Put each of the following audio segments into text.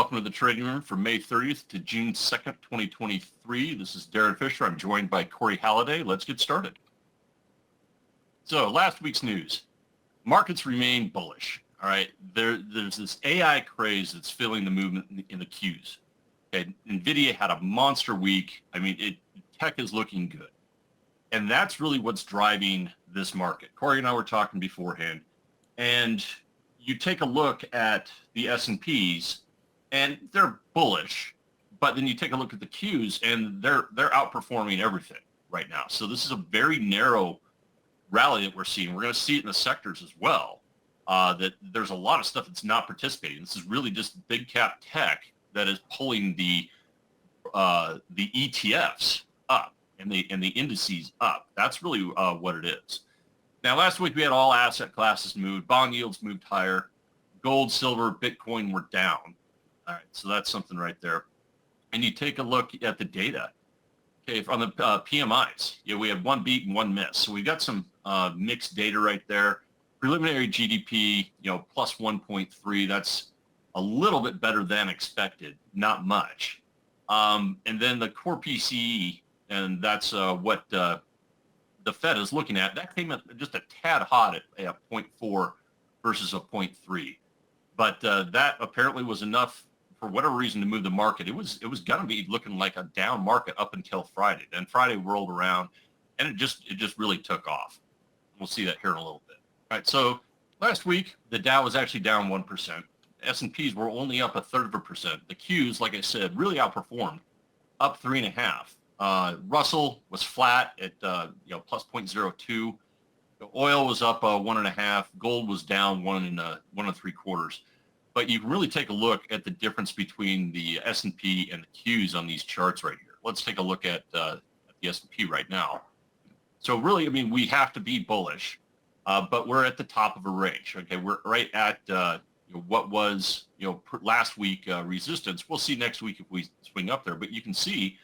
welcome to the trading room for May 30th to June 2nd, 2023. This is Darren Fisher. I'm joined by Corey Halliday. Let's get started. So last week's news, markets remain bullish. All right, there's this AI craze that's filling the movement in the Qs. Okay, NVIDIA had a monster week. I mean, tech is looking good. And that's really what's driving this market. Corey and I were talking beforehand, and you take a look at the S&Ps, and they're bullish, but then you take a look at the Qs, and they're outperforming everything right now. So this is a very narrow rally that we're seeing. We're going to see it in the sectors as well. That there's a lot of stuff that's not participating. This is really just big cap tech that is pulling the ETFs up and the indices up. That's really what it is. Now, last week we had all asset classes move. Bond yields moved higher. Gold, silver, Bitcoin were down. All right, so that's something right there. And you take a look at the data. Okay, on the PMIs, we had one beat and one miss. So we've got some mixed data right there. Preliminary GDP, plus 1.3. That's a little bit better than expected, not much. And then the core PCE, and that's what the Fed is looking at. That came in just a tad hot at 0.4 versus a 0.3. But that apparently was enough for whatever reason to move the market. It was going to be looking like a down market up until Friday. Then Friday rolled around, and it just really took off. We'll see that here in a little bit. All right, so last week, the Dow was actually down 1%. S&Ps were only up 1/3%. The Qs, like I said, really outperformed, up 3.5. Russell was flat at plus 0.02. The oil was up 1.5. Gold was down 1.75. But you can really take a look at the difference between the S&P and the Qs on these charts right here. Let's take a look at the S&P right now. So really, I mean, we have to be bullish, but we're at the top of a range. Okay, we're right at what was last week resistance. We'll see next week if we swing up there. But you can see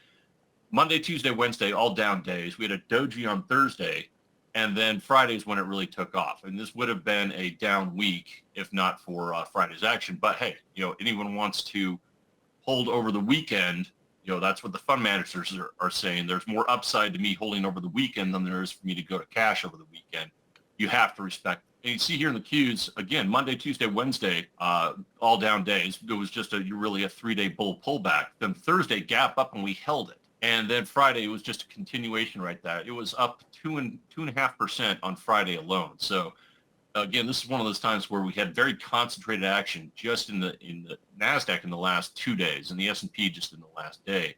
Monday, Tuesday, Wednesday, all down days. We had a doji on Thursday, and then Friday's when it really took off. And this would have been a down week if not for Friday's action. But hey, anyone wants to hold over the weekend, that's what the fund managers are saying. There's more upside to me holding over the weekend than there is for me to go to cash over the weekend. You have to respect. And you see here in the Qs, again, Monday, Tuesday, Wednesday, all down days. It was just really a 3-day bull pullback. Then Thursday, gap up, and we held it. And then Friday was just a continuation right there. It was up 2.5% on Friday alone. So again, this is one of those times where we had very concentrated action just in the NASDAQ in the last 2 days and the S&P just in the last day.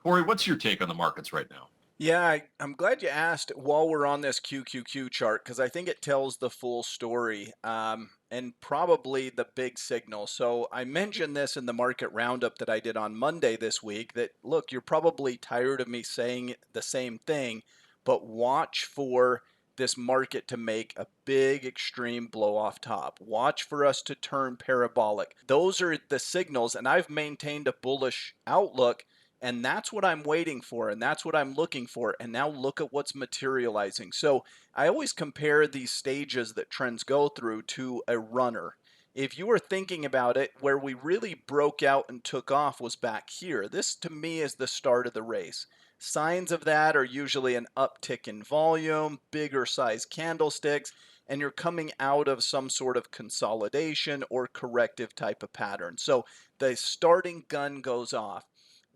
Corey, what's your take on the markets right now? Yeah, I'm glad you asked while we're on this QQQ chart because I think it tells the full story and probably the big signal. So I mentioned this in the market roundup that I did on Monday this week that, look, you're probably tired of me saying the same thing, but watch for this market to make a big extreme blow off top. Watch for us to turn parabolic. Those are the signals, and I've maintained a bullish outlook. And that's what I'm waiting for, and that's what I'm looking for. And now look at what's materializing. So I always compare these stages that trends go through to a runner. If you were thinking about it, where we really broke out and took off was back here. This, to me, is the start of the race. Signs of that are usually an uptick in volume, bigger size candlesticks, and you're coming out of some sort of consolidation or corrective type of pattern. So the starting gun goes off.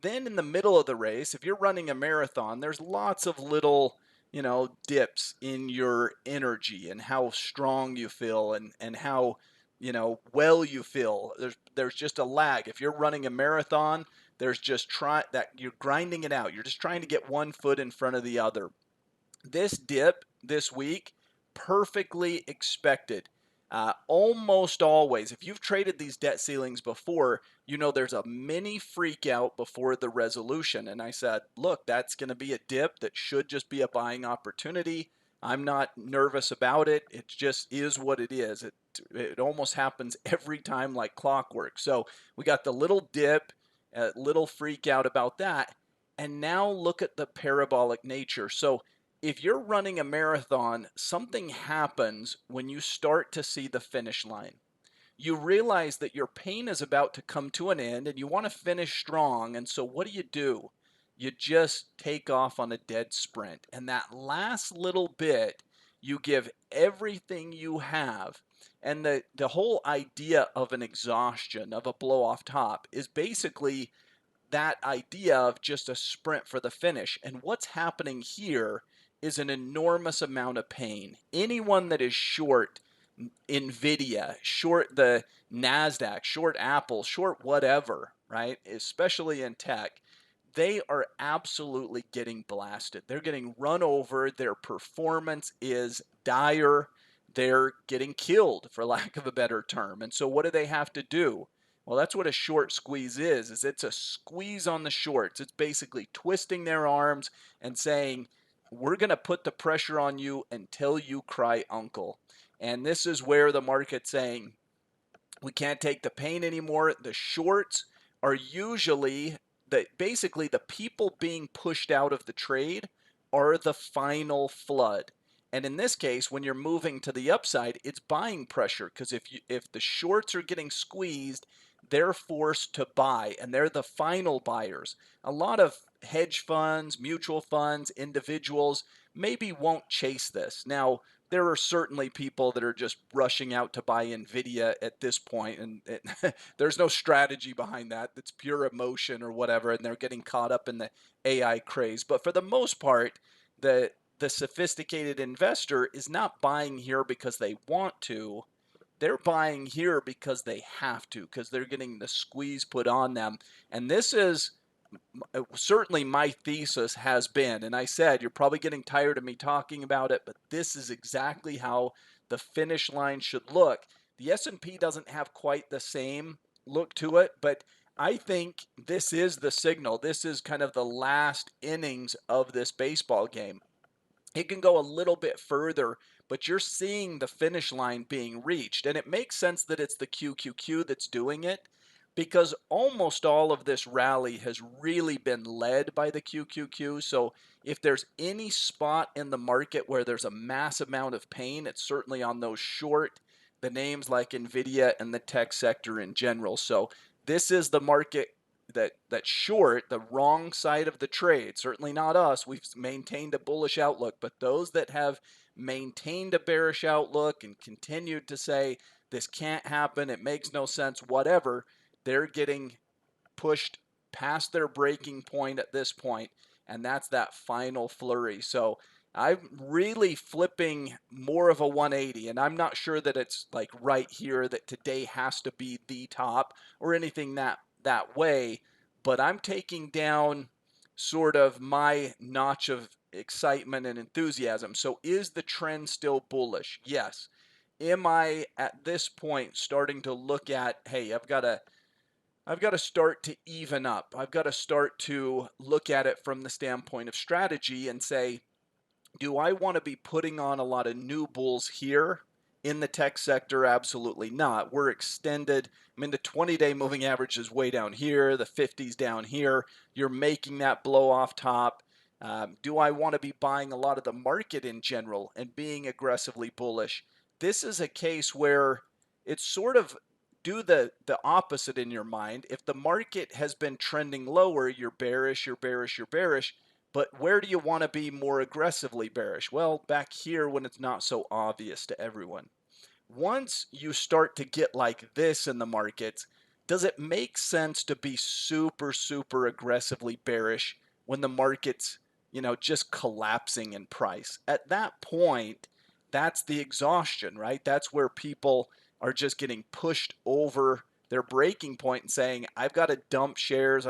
Then in the middle of the race, if you're running a marathon, there's lots of little, dips in your energy and how strong you feel and how, well you feel. There's just a lag. If you're running a marathon, there's just that you're grinding it out. You're just trying to get one foot in front of the other. This dip this week, perfectly expected. Almost always, if you've traded these debt ceilings before, there's a mini freak out before the resolution. And I said, look, that's going to be a dip that should just be a buying opportunity. I'm not nervous about it. It just is what it is. It almost happens every time like clockwork. So we got the little dip, a little freak out about that. And now look at the parabolic nature. So if you're running a marathon, something happens when you start to see the finish line. you realize that your pain is about to come to an end and you want to finish strong. And so what do? You just take off on a dead sprint. And that last little bit, you give everything you have. And the whole idea of an exhaustion, of a blow off top, is basically that idea of just a sprint for the finish. And what's happening here is an enormous amount of pain. Anyone that is short Nvidia, short the NASDAQ, short Apple, short whatever, right? Especially in tech, they are absolutely getting blasted. They're getting run over. Their performance is dire. They're getting killed, for lack of a better term. And so what do they have to do? Well, that's what a short squeeze is it's a squeeze on the shorts. It's basically twisting their arms and saying, we're going to put the pressure on you until you cry uncle. And this is where the market's saying, we can't take the pain anymore. The shorts are usually basically the people being pushed out of the trade are the final flood. And in this case, when you're moving to the upside, it's buying pressure because if the shorts are getting squeezed, they're forced to buy and they're the final buyers. A lot of hedge funds, mutual funds, individuals maybe won't chase this. Now, there are certainly people that are just rushing out to buy Nvidia at this point, and there's no strategy behind that. It's pure emotion or whatever, and they're getting caught up in the AI craze. But for the most part, the sophisticated investor is not buying here because they want to. They're buying here because they have to, because they're getting the squeeze put on them. And this is certainly my thesis has been, and I said, you're probably getting tired of me talking about it, but this is exactly how the finish line should look. The S&P doesn't have quite the same look to it, but I think this is the signal. This is kind of the last innings of this baseball game. It can go a little bit further, but you're seeing the finish line being reached. And it makes sense that it's the QQQ that's doing it because almost all of this rally has really been led by the QQQ. So if there's any spot in the market where there's a mass amount of pain, it's certainly on those short, the names like Nvidia and the tech sector in general. So this is the market that short the wrong side of the trade. Certainly not us. We've maintained a bullish outlook, but those that have maintained a bearish outlook and continued to say this can't happen, it makes no sense, whatever, they're getting pushed past their breaking point at this point, and that's that final flurry. So I'm really flipping more of a 180, and I'm not sure that it's like right here that today has to be the top or anything that way, but I'm taking down sort of my notch of excitement and enthusiasm. So is the trend still bullish? Yes. Am I at this point starting to look at, hey, I've got to start to even up. I've got to start to look at it from the standpoint of strategy and say, do I want to be putting on a lot of new bulls here in the tech sector? Absolutely not. We're extended. I mean, the 20-day moving average is way down here, the 50's down here. You're making that blow off top. Do I want to be buying a lot of the market in general and being aggressively bullish? This is a case where it's sort of do the opposite in your mind. If the market has been trending lower, you're bearish, you're bearish, you're bearish. But where do you want to be more aggressively bearish? Well, back here when it's not so obvious to everyone. Once you start to get like this in the markets, does it make sense to be super, super aggressively bearish when the market's, just collapsing in price? At that point, that's the exhaustion, right? That's where people are just getting pushed over their breaking point and saying, I've got to dump shares.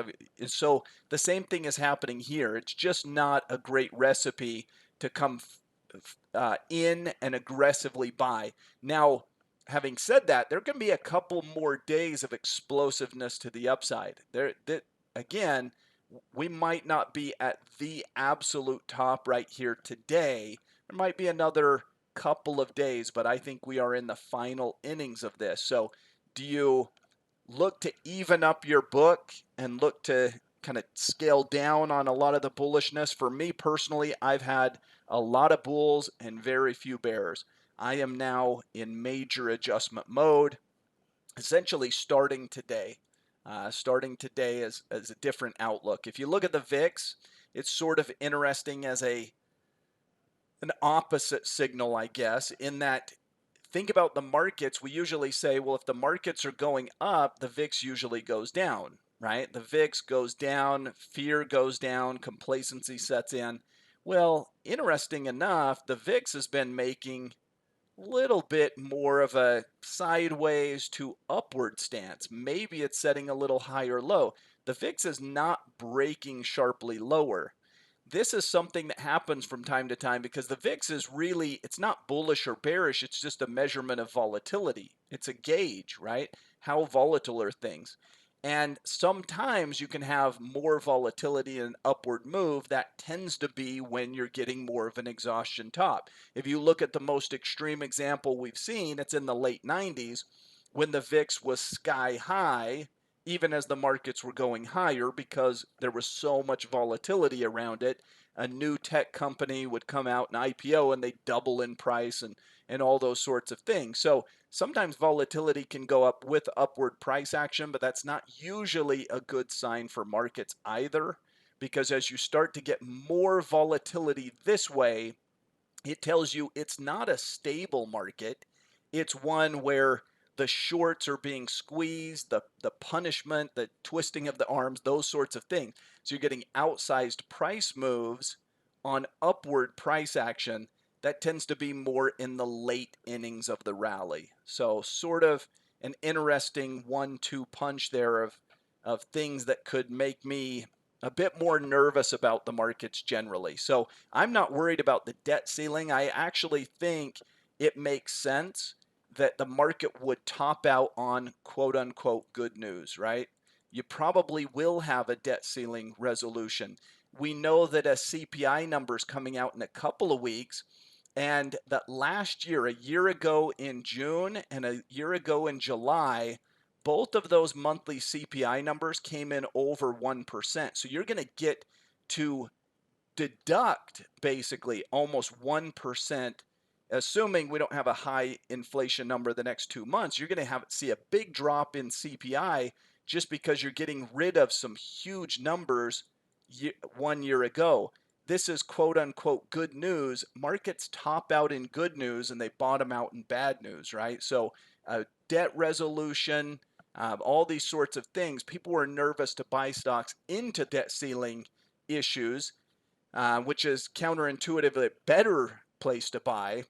So the same thing is happening here. It's just not a great recipe to come in and aggressively buy. Now, having said that, there can be a couple more days of explosiveness to the upside. Again, we might not be at the absolute top right here today. There might be another couple of days, but I think we are in the final innings of this. So, do you look to even up your book and look to kind of scale down on a lot of the bullishness? For me personally, I've had a lot of bulls and very few bears. I am now in major adjustment mode. essentially starting today. Starting today as a different outlook. If you look at the VIX, it's sort of interesting as an opposite signal, I guess, in that think about the markets. We usually say, well, if the markets are going up, the VIX usually goes down, right? The VIX goes down, fear goes down, complacency sets in. Well, interesting enough, the VIX has been making little bit more of a sideways to upward stance. Maybe it's setting a little higher low. The VIX is not breaking sharply lower. This is something that happens from time to time because the VIX is really, it's not bullish or bearish. It's just a measurement of volatility. It's a gauge, right? How volatile are things? And sometimes you can have more volatility in an upward move. That tends to be when you're getting more of an exhaustion top. If you look at the most extreme example we've seen, it's in the late 90s when the VIX was sky high, even as the markets were going higher because there was so much volatility around it. A new tech company would come out and IPO and they double in price and all those sorts of things. So sometimes volatility can go up with upward price action, but that's not usually a good sign for markets either, because as you start to get more volatility this way, it tells you it's not a stable market. It's one where the shorts are being squeezed, the punishment, the twisting of the arms, those sorts of things. So you're getting outsized price moves on upward price action. That tends to be more in the late innings of the rally. So sort of an interesting 1-2 punch there of things that could make me a bit more nervous about the markets generally. So I'm not worried about the debt ceiling. I actually think it makes sense that the market would top out on quote unquote good news, right? You probably will have a debt ceiling resolution. We know that a CPI number is coming out in a couple of weeks, and that last year, a year ago in June and a year ago in July, both of those monthly CPI numbers came in over 1%. So you're going to get to deduct basically almost 1%, assuming we don't have a high inflation number the next 2 months. You're going to see a big drop in CPI just because you're getting rid of some huge numbers 1 year ago. This is quote unquote good news. Markets top out in good news and they bottom out in bad news, right? So debt resolution, all these sorts of things. People were nervous to buy stocks into debt ceiling issues, which is counterintuitively a better place to buy.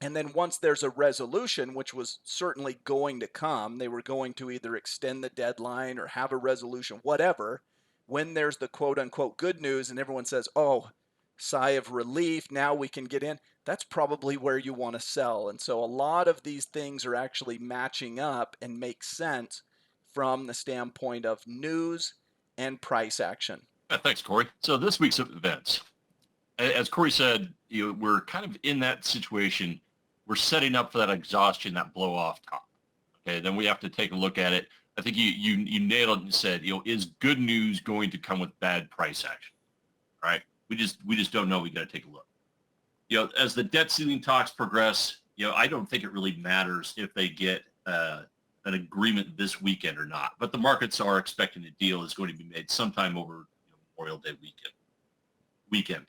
And then once there's a resolution, which was certainly going to come, they were going to either extend the deadline or have a resolution, whatever. When there's the quote unquote good news and everyone says, oh, sigh of relief, now we can get in, that's probably where you want to sell. And so a lot of these things are actually matching up and make sense from the standpoint of news and price action. Thanks, Corey. So this week's events, as Corey said, we're kind of in that situation. We're setting up for that exhaustion, that blow off top. Okay, then we have to take a look at it. I think you nailed it and said, is good news going to come with bad price action? All right, we just don't know. We got to take a look. As the debt ceiling talks progress, I don't think it really matters if they get an agreement this weekend or not. But the markets are expecting a deal is going to be made sometime over Memorial Day weekend.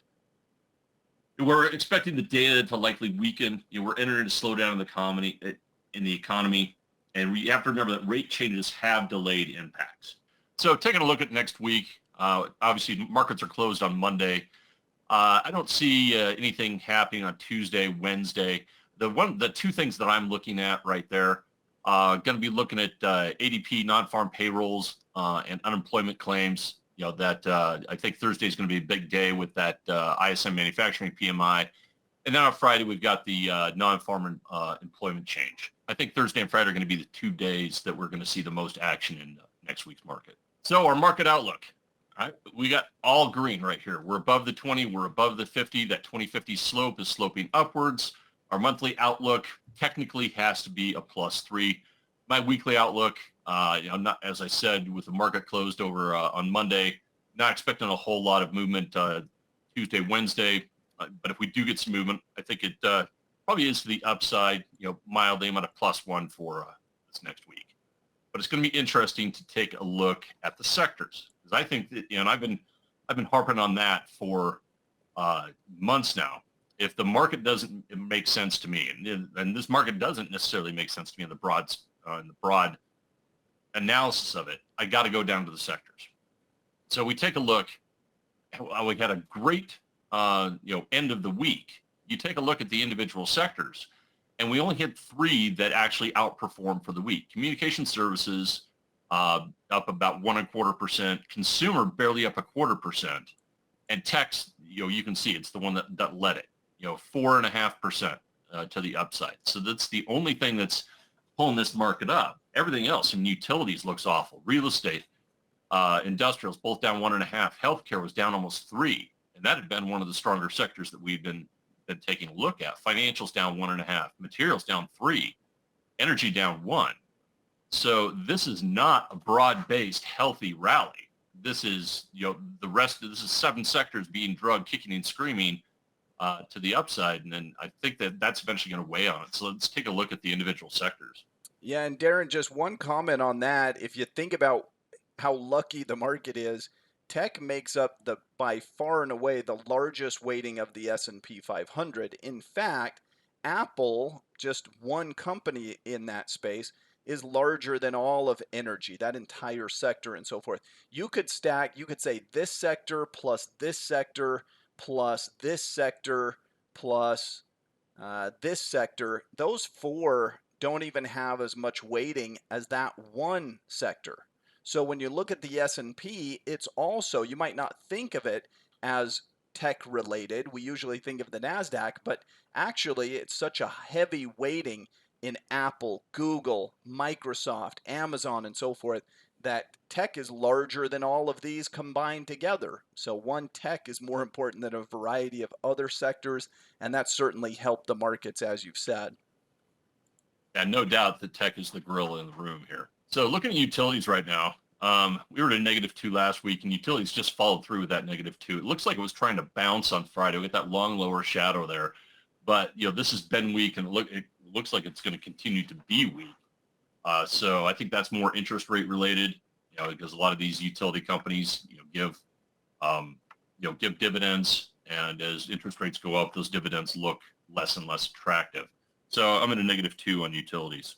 We're expecting the data to likely weaken. We're entering a slowdown in the economy, and we have to remember that rate changes have delayed impacts. So taking a look at next week, obviously markets are closed on Monday. I don't see anything happening on Tuesday, Wednesday. The two things that I'm looking at right there, going to be looking at ADP non-farm payrolls and unemployment claims. That I think Thursday is going to be a big day with that ISM manufacturing PMI. And then on Friday, we've got the non-farm employment change. I think Thursday and Friday are going to be the 2 days that we're going to see the most action in next week's market. So our market outlook, all right, we got all green right here. We're above the 20, we're above the 50. That 20-50 slope is sloping upwards. Our monthly outlook technically has to be a +3. My weekly outlook, not, as I said, with the market closed over on Monday, not expecting a whole lot of movement Tuesday, Wednesday. But if we do get some movement, I think it probably is to the upside, mildly. I'm at a +1 for this next week. but it's going to be interesting to take a look at the sectors, because I think that, and I've been harping on that for months now. If the market doesn't make sense to me, and this market doesn't necessarily make sense to me in the broad analysis of it, I got to go down to the sectors. So we take a look. We had a great end of the week. You take a look at the individual sectors, and we only had 3 that actually outperformed for the week. Communication services up about 1.25%, consumer barely up 0.25%, and techs, you can see it's the one that led it, 4.5% to the upside. So that's the only thing that's pulling this market up. Everything else in utilities looks awful. Real estate, industrials, both down 1.5%. Healthcare was down almost 3%, and that had been one of the stronger sectors that we've been taking a look at. Financials down 1.5%. Materials down 3%. Energy down 1%. So this is not a broad-based healthy rally. This is this is 7 sectors being drugged, kicking and screaming to the upside, and then I think that's eventually going to weigh on it. So let's take a look at the individual sectors. Yeah, and Darren, just one comment on that. If you think about how lucky the market is, tech makes up by far and away the largest weighting of the S&P 500. In fact, Apple, just one company in that space, is larger than all of energy, that entire sector and so forth. You could say this sector plus this sector plus this sector plus this sector. Those 4 don't even have as much weighting as that one sector. So when you look at the S&P, it's also, you might not think of it as tech related. We usually think of the NASDAQ, but actually it's such a heavy weighting in Apple, Google, Microsoft, Amazon, and so forth, that tech is larger than all of these combined together. So one tech is more important than a variety of other sectors, and that certainly helped the markets, as you've said. Yeah, no doubt that tech is the gorilla in the room here. So looking at utilities right now, we were at a -2 last week, and utilities just followed through with that -2. It looks like it was trying to bounce on Friday. We got that long lower shadow there, but this has been weak, and it looks like it's going to continue to be weak. So I think that's more interest rate related, because a lot of these utility companies, give dividends, and as interest rates go up, those dividends look less and less attractive. So I'm at a -2 on utilities.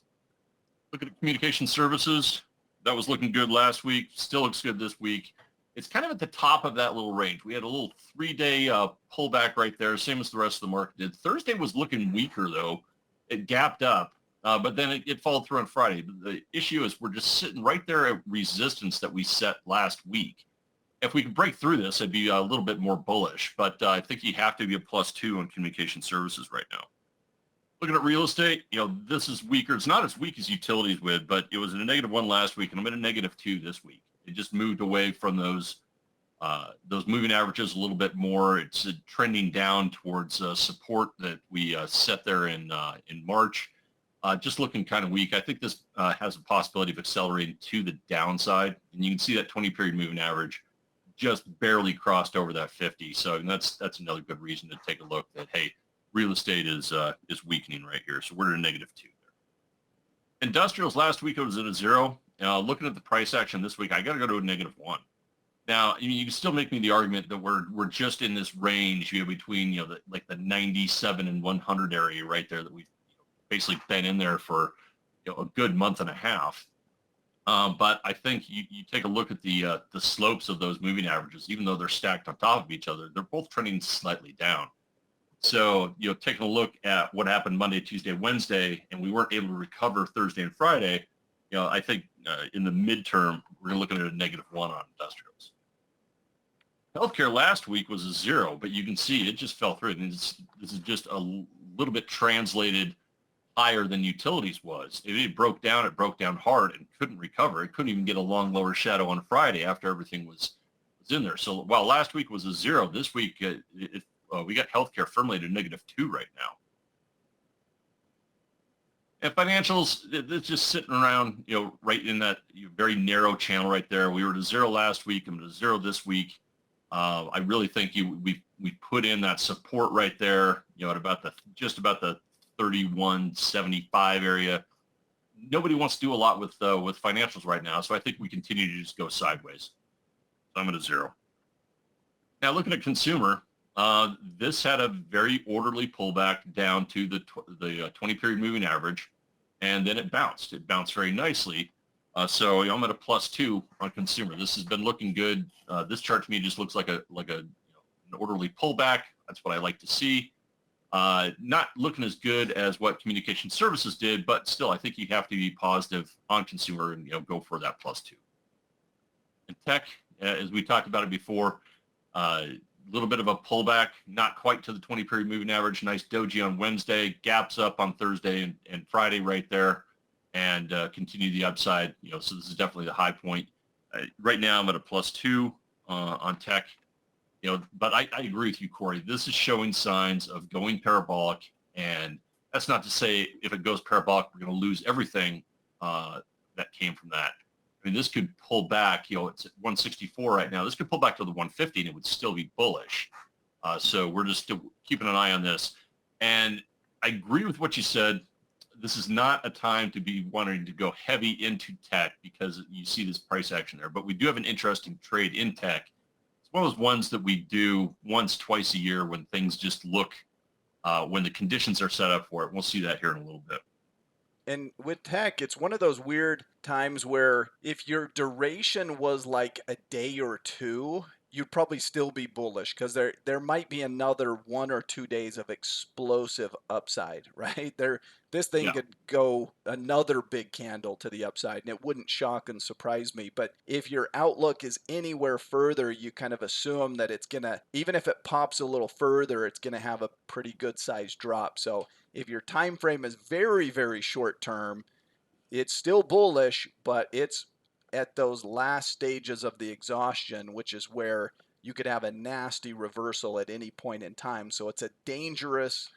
Look at communication services. That was looking good last week. Still looks good this week. It's kind of at the top of that little range. We had a little 3-day pullback right there, same as the rest of the market did. Thursday was looking weaker, though. It gapped up, but then it followed through on Friday. The issue is we're just sitting right there at resistance that we set last week. If we can break through this, I'd be a little bit more bullish, but I think you have to be a +2 on communication services right now. Looking at real estate, this is weaker. It's not as weak as utilities would, but it was in a -1 last week, and I'm at a -2 this week. It just moved away from those moving averages a little bit more. It's trending down towards support that we set there in March. Just looking kind of weak. I think this has a possibility of accelerating to the downside, and you can see that 20-period moving average just barely crossed over that 50. So that's another good reason to take a look that, hey, real estate is weakening right here. So we're at a -2 there. Industrials last week, it was at a 0. Looking at the price action this week, I got to go to a -1. Now, you can still make me the argument that we're just in this range, between the 97 and 100 area right there, that we've basically been in there for a good month and a half. But I think you take a look at the slopes of those moving averages, even though they're stacked on top of each other, they're both trending slightly down. So, taking a look at what happened Monday, Tuesday, Wednesday, and we weren't able to recover Thursday and Friday, I think in the midterm, we're going to look at a -1 on industrials. Healthcare last week was a 0, but you can see it just fell through. And this is just a little bit translated higher than utilities was. It broke down hard and couldn't recover. It couldn't even get a long lower shadow on Friday after everything was in there. So while last week was a 0, this week we got healthcare firmly at a -2 right now. And financials, it's just sitting around, right in that very narrow channel right there. We were at a 0 last week. I'm at a 0 this week. I really think we put in that support right there, at just about the 31.75 area. nobody wants to do a lot with financials right now. So I think we continue to just go sideways. So I'm at a 0. Now looking at consumer, this had a very orderly pullback down to the 20 period moving average, and then it bounced. It bounced very nicely. So I'm at a +2 on consumer. This has been looking good. This chart to me just looks like an orderly pullback. That's what I like to see. Not looking as good as what communication services did, but still, I think you have to be positive on consumer and go for that +2. In tech, as we talked about it before, a little bit of a pullback, not quite to the 20 period moving average. Nice doji on Wednesday, gaps up on Thursday and Friday right there, and continue the upside. So this is definitely the high point. Right now, I'm at a +2 on tech. But I agree with you, Corey. This is showing signs of going parabolic, and that's not to say if it goes parabolic, we're going to lose everything that came from that. I mean, this could pull back. It's at 164 right now. This could pull back to the 150, and it would still be bullish. So we're just still keeping an eye on this. And I agree with what you said. This is not a time to be wanting to go heavy into tech because you see this price action there. But we do have an interesting trade in tech. One of those ones that we do once, twice a year when things just look, when the conditions are set up for it. We'll see that here in a little bit. And with tech, it's one of those weird times where if your duration was like a day or two, you'd probably still be bullish because there might be another 1 or 2 days of explosive upside, right? This thing Yeah. could go another big candle to the upside, and it wouldn't shock and surprise me. But if your outlook is anywhere further, you kind of assume that it's gonna, even if it pops a little further, it's gonna have a pretty good sized drop. So if your time frame is very, very short term, it's still bullish, but it's at those last stages of the exhaustion, which is where you could have a nasty reversal at any point in time. So it's a dangerous,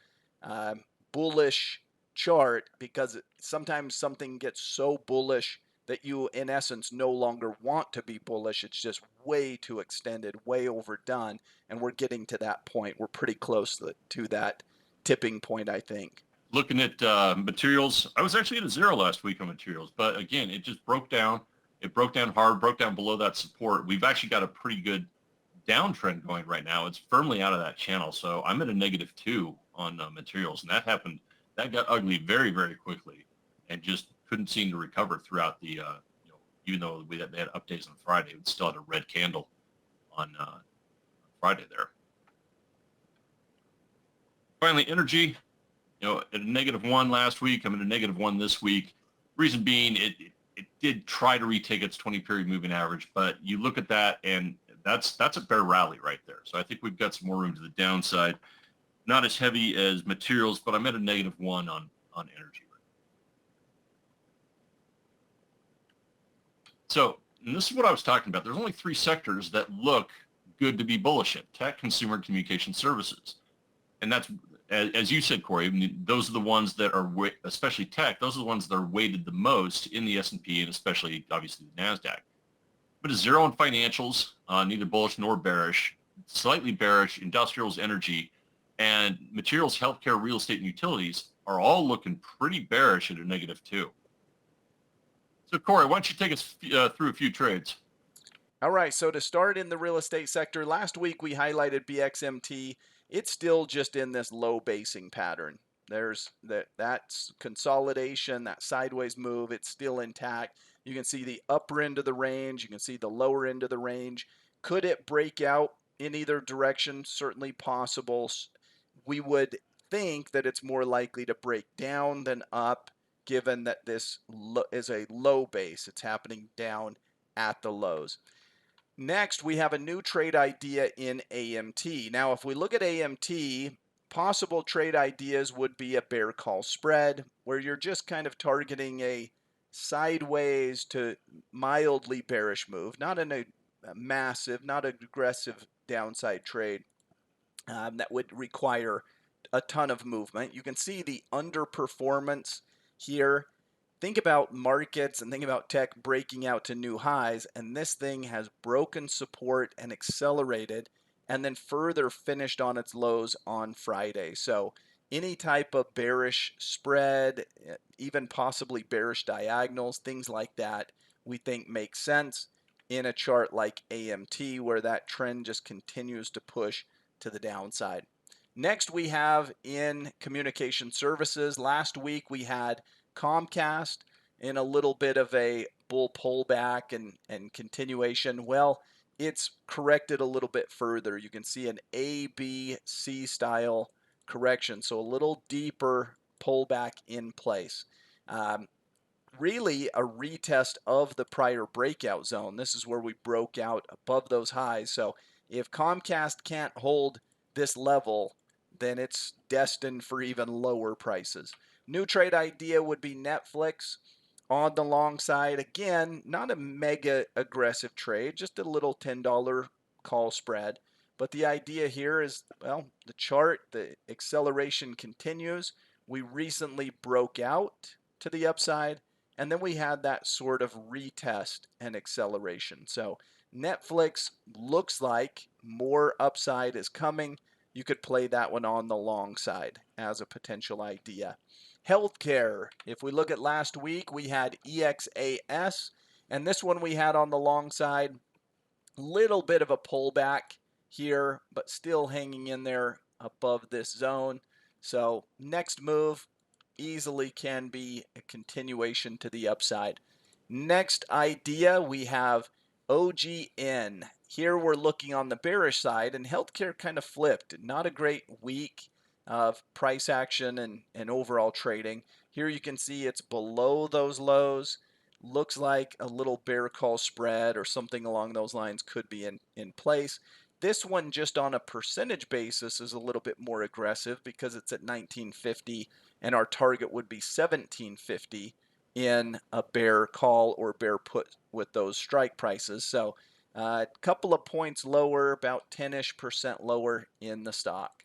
uh, bullish chart because sometimes something gets so bullish that you, in essence, no longer want to be bullish. It's just way too extended, way overdone. And we're getting to that point. We're pretty close to that tipping point, I think. Looking at materials, I was actually at a 0 last week on materials, but again, it just broke down. It broke down hard, broke down below that support. We've actually got a pretty good downtrend going right now. It's firmly out of that channel. So I'm at a -2 on materials, and that happened. That got ugly very, very quickly, and just couldn't seem to recover throughout the. Even though they had updates on Friday, it still had a red candle on Friday there. Finally, energy. At a -1 last week. I'm at a -1 this week. Reason being, it did try to retake its 20 period moving average, but you look at that and that's a bear rally right there. So I think we've got some more room to the downside. Not as heavy as materials, but I'm at a -1 on energy. So and this is what I was talking about. There's only 3 sectors that look good to be bullish in: tech, consumer, communication services. And that's, as you said, Corey, I mean, those are the ones that are, especially tech, those are the ones that are weighted the most in the S&P and especially, obviously, the NASDAQ. But a 0 on financials, neither bullish nor bearish, slightly bearish, industrials, energy, and materials, healthcare, real estate, and utilities are all looking pretty bearish at a -2. So, Corey, why don't you take us through a few trades? All right, so to start in the real estate sector, last week we highlighted BXMT. It's still just in this low basing pattern. There's that's consolidation, that sideways move, it's still intact. You can see the upper end of the range, you can see the lower end of the range. Could it break out in either direction? Certainly possible. We would think that it's more likely to break down than up, given that this is a low base. It's happening down at the lows. Next, we have a new trade idea in AMT. Now, if we look at AMT, possible trade ideas would be a bear call spread, where you're just kind of targeting a sideways to mildly bearish move, not in a massive, not an aggressive downside trade that would require a ton of movement. You can see the underperformance here. Think about markets and think about tech breaking out to new highs, and this thing has broken support and accelerated and then further finished on its lows on Friday. So any type of bearish spread, even possibly bearish diagonals, things like that, we think makes sense in a chart like AMT where that trend just continues to push to the downside. Next, we have in communication services. Last week we had Comcast in a little bit of a bull pullback and continuation. Well, it's corrected a little bit further. You can see an A, B, C style correction, so a little deeper pullback in place. Really a retest of the prior breakout zone. This is where we broke out above those highs. So if Comcast can't hold this level, then it's destined for even lower prices. New trade idea would be Netflix on the long side. Again, not a mega aggressive trade, just a little $10 call spread. But the idea here is, well, the chart, the acceleration continues. We recently broke out to the upside, and then we had that sort of retest and acceleration. So Netflix looks like more upside is coming. You could play that one on the long side as a potential idea. Healthcare, if we look at last week, we had EXAS, and this one we had on the long side. Little bit of a pullback here, but still hanging in there above this zone. So next move easily can be a continuation to the upside. Next idea, we have OGN. Here we're looking on the bearish side, and healthcare kind of flipped. Not a great week of price action and overall trading. Here you can see it's below those lows. Looks like a little bear call spread or something along those lines could be in place. This one, just on a percentage basis, is a little bit more aggressive because it's at 1950, and our target would be 1750 in a bear call or bear put with those strike prices. So a couple of points lower, about 10-ish% lower in the stock.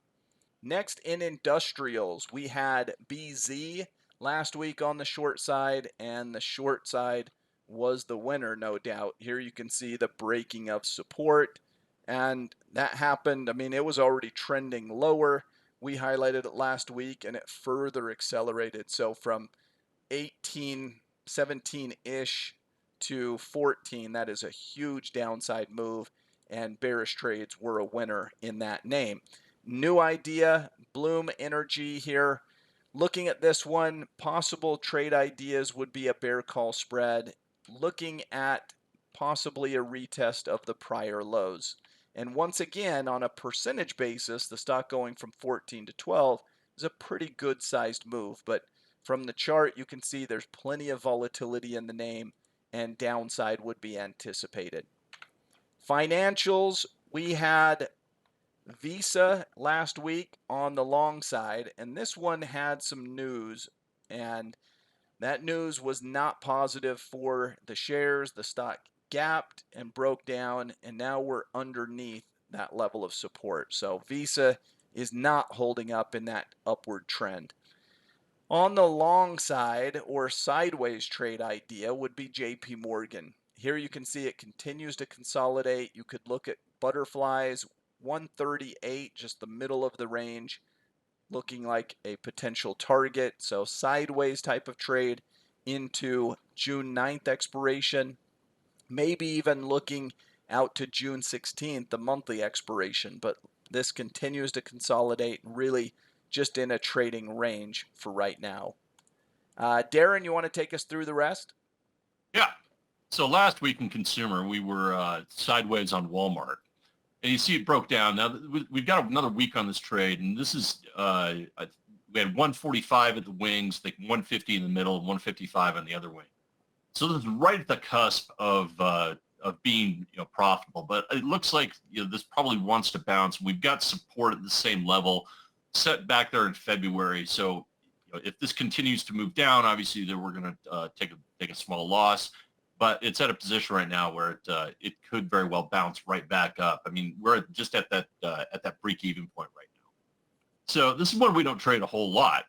Next, in industrials, we had BZ last week on the short side, and the short side was the winner, no doubt. Here you can see the breaking of support, and that happened. I mean, it was already trending lower. We highlighted it last week, and it further accelerated. So from 18, 17-ish to 14, that is a huge downside move, and bearish trades were a winner in that name. New idea, Bloom Energy here. Looking at this one, possible trade ideas would be a bear call spread. Looking at possibly a retest of the prior lows. And once again, on a percentage basis, the stock going from 14 to 12 is a pretty good sized move. But from the chart, you can see there's plenty of volatility in the name, and downside would be anticipated. Financials, we had Visa last week on the long side, and this one had some news, and that news was not positive for the shares. The stock gapped and broke down, and now we're underneath that level of support. So Visa is not holding up in that upward trend. On the long side or sideways trade idea would be JP Morgan. Here you can see it continues to consolidate. You could look at butterflies, 138, just the middle of the range, looking like a potential target. So sideways type of trade into June 9th expiration, maybe even looking out to June 16th, the monthly expiration. But this continues to consolidate, really just in a trading range for right now. Darren, you want to take us through the rest? Yeah. So last week in consumer, we were sideways on Walmart. And you see it broke down. Now we've got another week on this trade, and this is we had 145 at the wings, like 150 in the middle, and 155 on the other wing. So this is right at the cusp of being profitable. But it looks like this probably wants to bounce. We've got support at the same level set back there in February. So if this continues to move down, obviously then we're going to take a small loss. But it's at a position right now where it could very well bounce right back up. I mean, we're just at that break-even point right now. So this is one we don't trade a whole lot.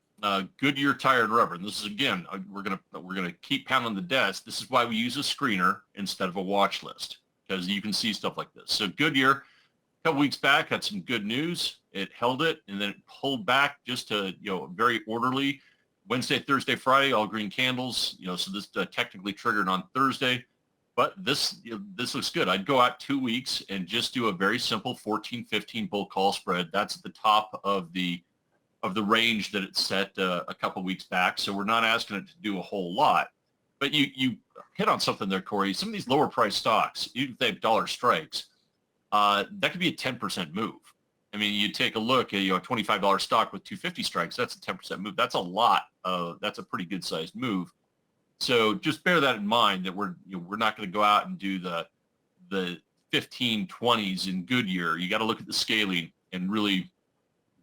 Goodyear Tire and Rubber. And this is again, we're gonna keep pounding the desk. This is why we use a screener instead of a watch list, because you can see stuff like this. So Goodyear, A couple weeks back, had some good news. It held it, and then it pulled back just to, very orderly. Wednesday, Thursday, Friday, all green candles. So this technically triggered on Thursday, but this looks good. I'd go out 2 weeks and just do a very simple 14-15 bull call spread. That's at the top of the range that it set a couple weeks back. So we're not asking it to do a whole lot, but you hit on something there, Corey. Some of these lower price stocks, even if they have dollar strikes, that could be a 10% move. I mean, you take a look at a $25 stock with 250 strikes. That's a 10% move. That's a lot. That's a pretty good sized move. So just bear that in mind that we're not going to go out and do the 15, 20s in Goodyear. You got to look at the scaling and really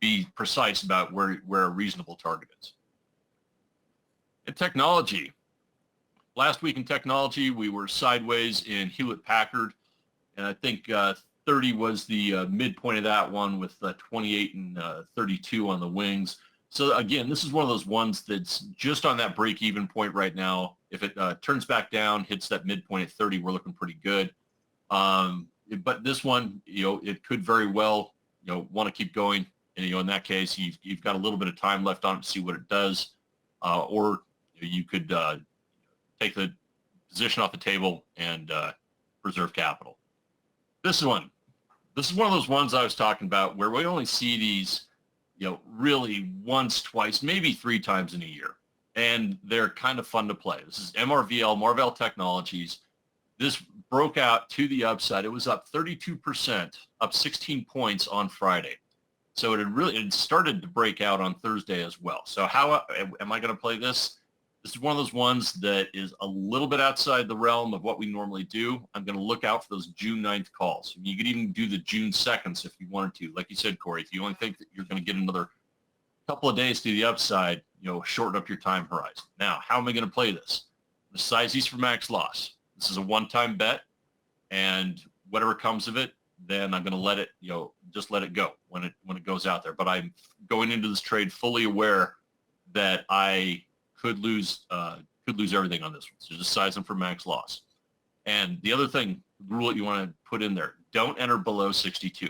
be precise about where a reasonable target is. In technology, last week in technology, we were sideways in Hewlett Packard, and I think 30 was the midpoint of that one with 28 and 32 on the wings. So again, this is one of those ones that's just on that break-even point right now. If it turns back down, hits that midpoint at 30, we're looking pretty good. But this one, it could very well, want to keep going. And, in that case, you've got a little bit of time left on it to see what it does. Or you could take the position off the table and preserve capital. This is one of those ones I was talking about where we only see these, really once, twice, maybe 3 times in a year. And they're kind of fun to play. This is MRVL, Marvell Technologies. This broke out to the upside. It was up 32%, up 16 points on Friday. So it started to break out on Thursday as well. So how am I going to play this? This is one of those ones that is a little bit outside the realm of what we normally do. I'm going to look out for those June 9th calls. You could even do the June 2nd if you wanted to. Like you said, Corey, if you only think that you're going to get another couple of days to the upside, shorten up your time horizon. Now, how am I going to play this? The size these for max loss. This is a one-time bet, and whatever comes of it, then I'm going to let it, just let it go when it goes out there. But I'm going into this trade fully aware that I could lose everything on this one. So just size them for max loss. And the other thing, rule that you want to put in there, don't enter below 62.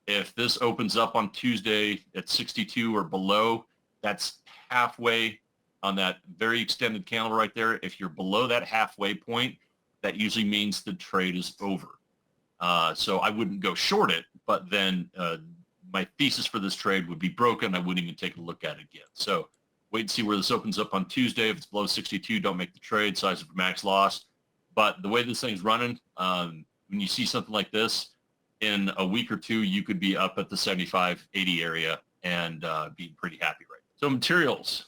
If this opens up on Tuesday at 62 or below, that's halfway on that very extended candle right there. If you're below that halfway point, that usually means the trade is over. So I wouldn't go short it, but then my thesis for this trade would be broken. I wouldn't even take a look at it again. So wait and see where this opens up on Tuesday. If it's below 62, don't make the trade. Size of max loss. But the way this thing's running, when you see something like this, in a week or two, you could be up at the 75, 80 area and be pretty happy right now. So materials.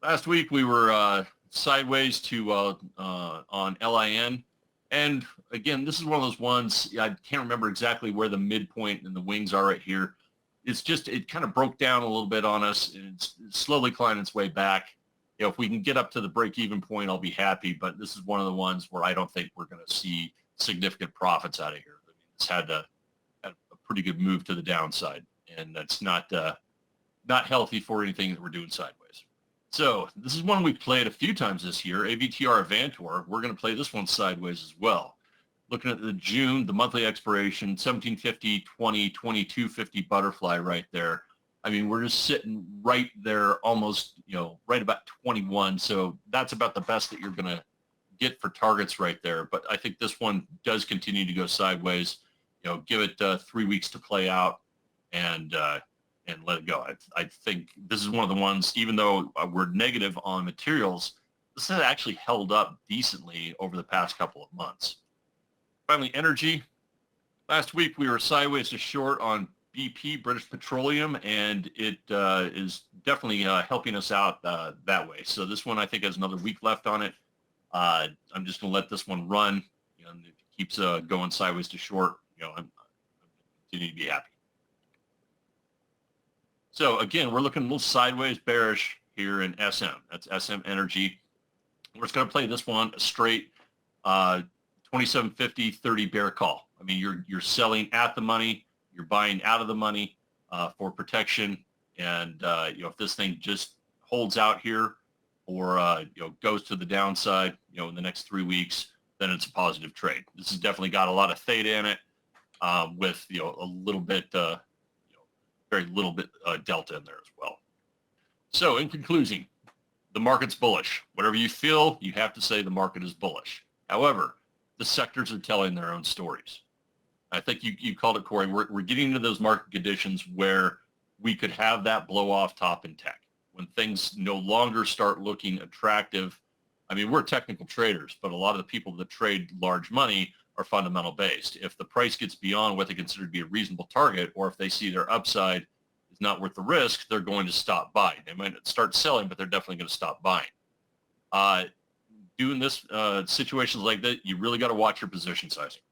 Last week we were sideways to on LIN. And again, this is one of those ones, I can't remember exactly where the midpoint and the wings are right here. It kind of broke down a little bit on us, and it's slowly climbing its way back. If we can get up to the break-even point, I'll be happy, but this is one of the ones where I don't think we're going to see significant profits out of here. I mean, it's had a pretty good move to the downside, and that's not healthy for anything that we're doing sideways. So this is one we've played a few times this year, AVTR Avantor. We're going to play this one sideways as well. Looking at the June, the monthly expiration, 1750, 20, 2250 butterfly right there. I mean, we're just sitting right there almost, right about 21. So that's about the best that you're going to get for targets right there. But I think this one does continue to go sideways. Give it 3 weeks to play out and let it go. I think this is one of the ones, even though we're negative on materials, this has actually held up decently over the past couple of months. Finally, energy. Last week we were sideways to short on BP, British Petroleum, and it is definitely helping us out that way. So this one I think has another week left on it. I'm just going to let this one run. And if it keeps going sideways to short, I'm continue to be happy. So again, we're looking a little sideways bearish here in SM. That's SM Energy. We're just going to play this one a straight 2750 30 bear call. I mean, you're selling at the money, you're buying out of the money for protection, and if this thing just holds out here or goes to the downside, in the next 3 weeks, then it's a positive trade. This has definitely got a lot of theta in it. with a little bit, very little bit delta in there as well. So in conclusion, the market's bullish. Whatever you feel, you have to say the market is bullish. However, the sectors are telling their own stories. I think you called it, Corey. We're getting into those market conditions where we could have that blow off top in tech when things no longer start looking attractive. I mean, we're technical traders, but a lot of the people that trade large money are fundamental based. If the price gets beyond what they consider to be a reasonable target, or if they see their upside is not worth the risk, they're going to stop buying. They might start selling, but they're definitely going to stop buying. Doing this situations like that, you really got to watch your position sizing.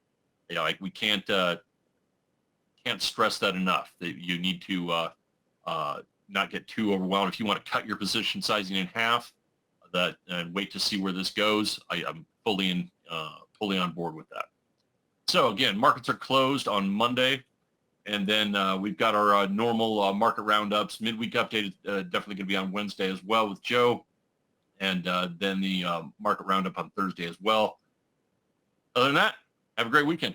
Like we can't stress that enough. That you need to not get too overwhelmed. If you want to cut your position sizing in half, and wait to see where this goes, I'm fully on board with that. So again, markets are closed on Monday, and then we've got our normal market roundups. Midweek update is definitely going to be on Wednesday as well with Joe, and then the market roundup on Thursday as well. Other than that, have a great weekend.